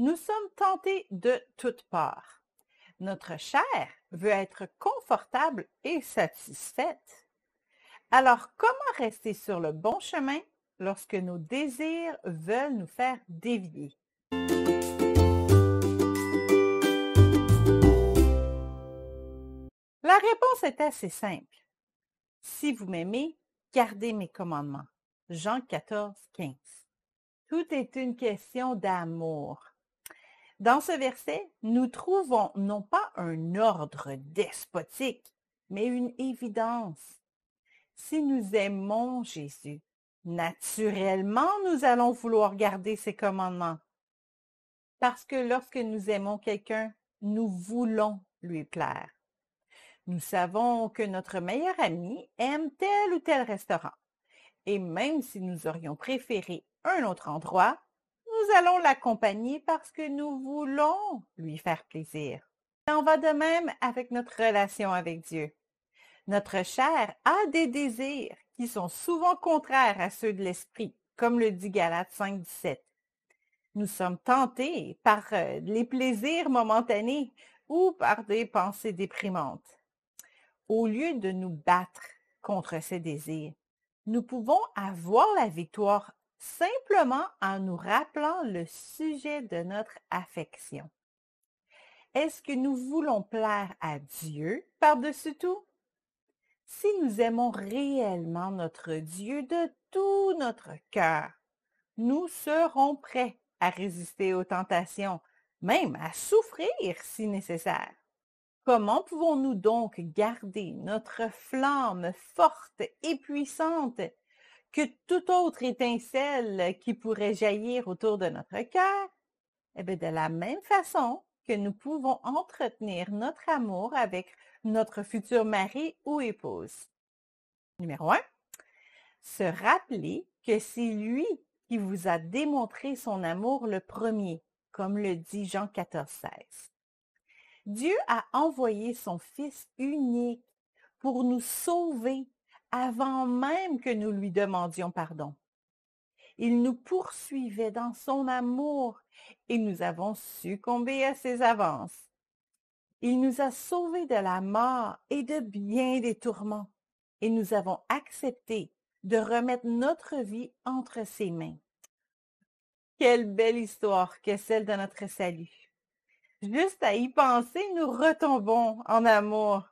Nous sommes tentés de toutes parts. Notre chair veut être confortable et satisfaite. Alors, comment rester sur le bon chemin lorsque nos désirs veulent nous faire dévier? La réponse est assez simple. Si vous m'aimez, gardez mes commandements. Jean 14, 15. Tout est une question d'amour. Dans ce verset, nous trouvons non pas un ordre despotique, mais une évidence. Si nous aimons Jésus, naturellement, nous allons vouloir garder ses commandements. Parce que lorsque nous aimons quelqu'un, nous voulons lui plaire. Nous savons que notre meilleur ami aime tel ou tel restaurant. Et même si nous aurions préféré un autre endroit, nous allons l'accompagner parce que nous voulons lui faire plaisir. Il en va de même avec notre relation avec Dieu. Notre chair a des désirs qui sont souvent contraires à ceux de l'esprit, comme le dit Galates 5, 17. Nous sommes tentés par les plaisirs momentanés ou par des pensées déprimantes. Au lieu de nous battre contre ces désirs, nous pouvons avoir la victoire simplement en nous rappelant le sujet de notre affection. Est-ce que nous voulons plaire à Dieu par-dessus tout? Si nous aimons réellement notre Dieu de tout notre cœur, nous serons prêts à résister aux tentations, même à souffrir si nécessaire. Comment pouvons-nous donc garder notre flamme forte et puissante que toute autre étincelle qui pourrait jaillir autour de notre cœur? Eh bien, de la même façon que nous pouvons entretenir notre amour avec notre futur mari ou épouse. Numéro 1, se rappeler que c'est lui qui vous a démontré son amour le premier, comme le dit Jean 14, 16. Dieu a envoyé son Fils unique pour nous sauver avant même que nous lui demandions pardon. Il nous poursuivait dans son amour et nous avons succombé à ses avances. Il nous a sauvés de la mort et de bien des tourments et nous avons accepté de remettre notre vie entre ses mains. Quelle belle histoire que celle de notre salut! Juste à y penser, nous retombons en amour.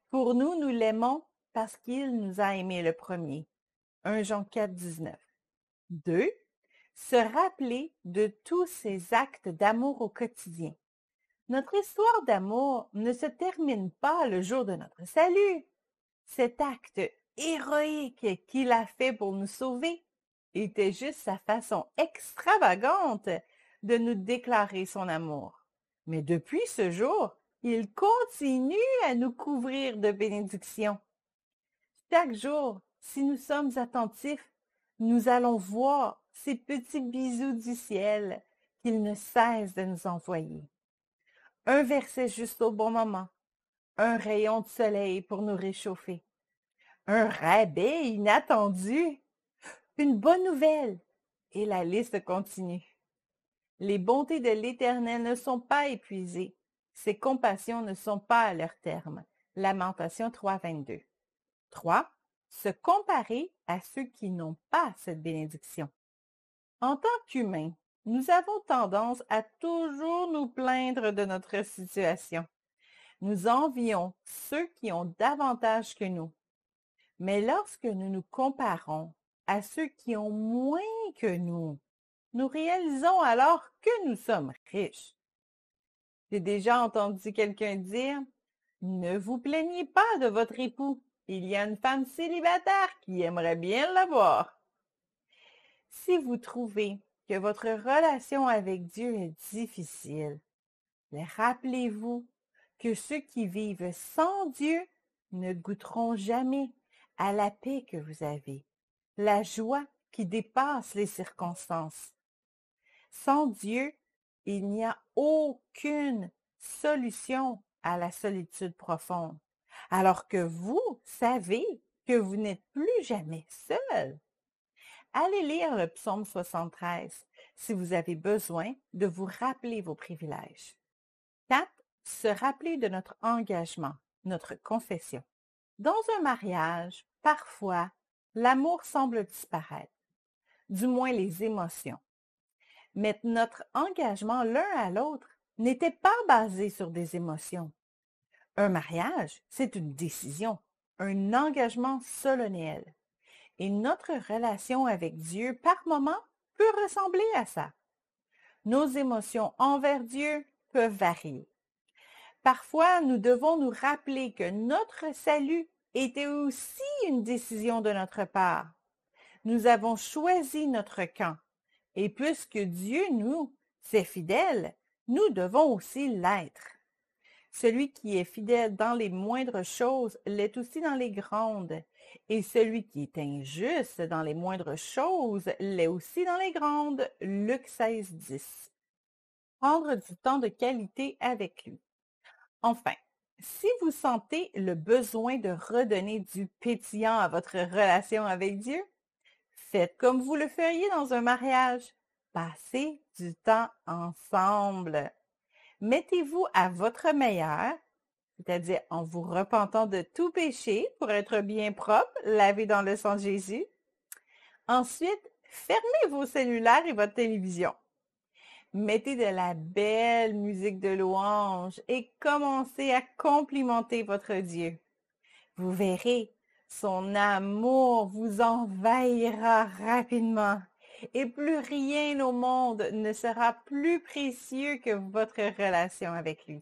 Pour nous, nous l'aimons parce qu'il nous a aimés le premier. 1 Jean 4, 19. 2. Se rappeler de tous ces actes d'amour au quotidien. Notre histoire d'amour ne se termine pas le jour de notre salut. Cet acte héroïque qu'il a fait pour nous sauver était juste sa façon extravagante de nous déclarer son amour. Mais depuis ce jour, il continue à nous couvrir de bénédictions. Chaque jour, si nous sommes attentifs, nous allons voir ces petits bisous du ciel qu'il ne cesse de nous envoyer. Un verset juste au bon moment, un rayon de soleil pour nous réchauffer, un rabais inattendu, une bonne nouvelle, et la liste continue. Les bontés de l'Éternel ne sont pas épuisées. Ses compassions ne sont pas à leur terme. Lamentation 3, 22. 3. Se comparer à ceux qui n'ont pas cette bénédiction. En tant qu'humains, nous avons tendance à toujours nous plaindre de notre situation. Nous envions ceux qui ont davantage que nous. Mais lorsque nous nous comparons à ceux qui ont moins que nous réalisons alors que nous sommes riches. J'ai déjà entendu quelqu'un dire « Ne vous plaignez pas de votre époux, il y a une femme célibataire qui aimerait bien l'avoir. » Si vous trouvez que votre relation avec Dieu est difficile, rappelez-vous que ceux qui vivent sans Dieu ne goûteront jamais à la paix que vous avez, la joie qui dépasse les circonstances. Sans Dieu, il n'y a aucune solution à la solitude profonde, alors que vous savez que vous n'êtes plus jamais seul. Allez lire le psaume 73. si vous avez besoin de vous rappeler vos privilèges. 4. Se rappeler de notre engagement, notre confession. Dans un mariage, parfois, l'amour semble disparaître, du moins les émotions. Mais notre engagement l'un à l'autre n'était pas basé sur des émotions. Un mariage, c'est une décision, un engagement solennel. Et notre relation avec Dieu, par moments, peut ressembler à ça. Nos émotions envers Dieu peuvent varier. Parfois, nous devons nous rappeler que notre salut était aussi une décision de notre part. Nous avons choisi notre camp. Et puisque Dieu c'est fidèle, nous devons aussi l'être. Celui qui est fidèle dans les moindres choses l'est aussi dans les grandes. Et celui qui est injuste dans les moindres choses l'est aussi dans les grandes. Luc 16, 10. Prendre du temps de qualité avec lui. Enfin, si vous sentez le besoin de redonner du pétillant à votre relation avec Dieu, faites comme vous le feriez dans un mariage. Passez du temps ensemble. Mettez-vous à votre meilleur, c'est-à-dire en vous repentant de tout péché pour être bien propre, lavé dans le sang de Jésus. Ensuite, fermez vos cellulaires et votre télévision. Mettez de la belle musique de louange et commencez à complimenter votre Dieu. Vous verrez, son amour vous envahira rapidement et plus rien au monde ne sera plus précieux que votre relation avec lui.